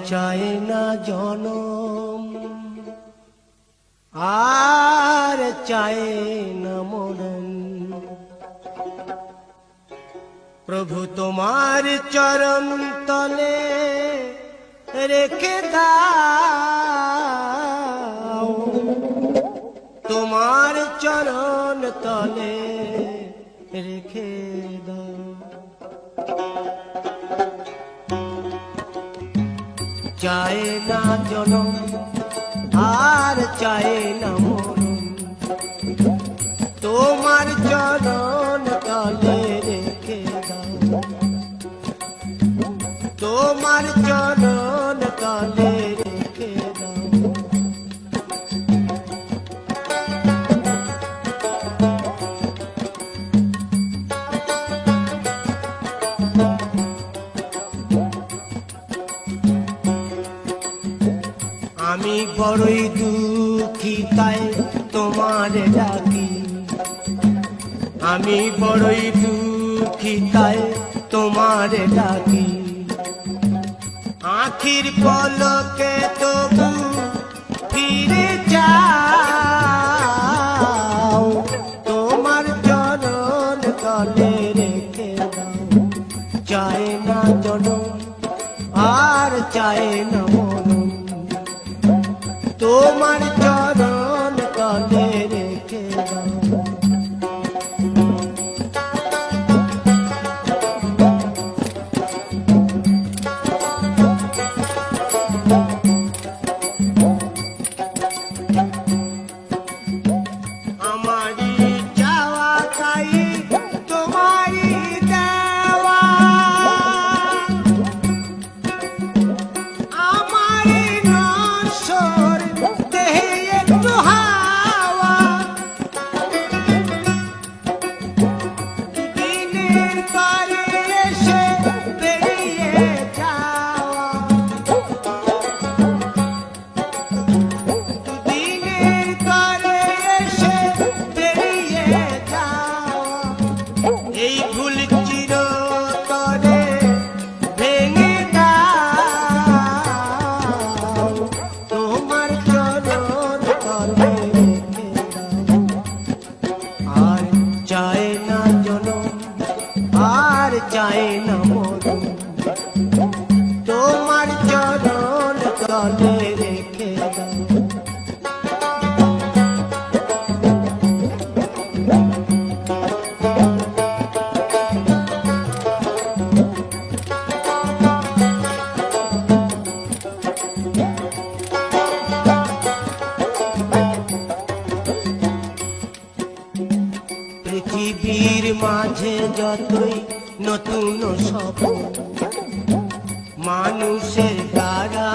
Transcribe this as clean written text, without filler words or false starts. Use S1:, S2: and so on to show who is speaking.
S1: চায় না জনম, আর চায় না মরণ। প্রভু তোমার চরণ তলে রেখে দাও, তোমার চরণ তলে রেখে দাও। চায় না জনম, আর চায় না মরণ, তোমার চরণ তলে রেখে দাও, তোমার চরণ তলে রেখে দাও। আমি বড়ই দুঃখী তাই তোমার ডাকি, আমি বড়ই দুঃখী তাই তোমার ডাকি। আখির পলকে তবু ফিরে যাও, তোমার চরণ তলে রেখে দাও। চায় না জনম, আর চায় না মরণ, তোমার চরণ তলে রেখে দাও। আমারি চাওয়া চাই তোমারি দেওয়া, আমারি নশ্বর দেহে একটু হাওয়া। দিনের পরে এসে বেরিয়ে যাওয়া, দিনের পরে এসে বেরিয়ে যাওয়া। এই ভুল চিরতরে ভেঙে দাও, তোমার চরণ তলে রেখে দাও। আর চায় না জনম, আর চায় না মরণ, তোমার চরণ তলে রেখে দাও। পৃথিবীর মাঝে যতই নতুন স্বপ্ন, মানুষের দ্বারা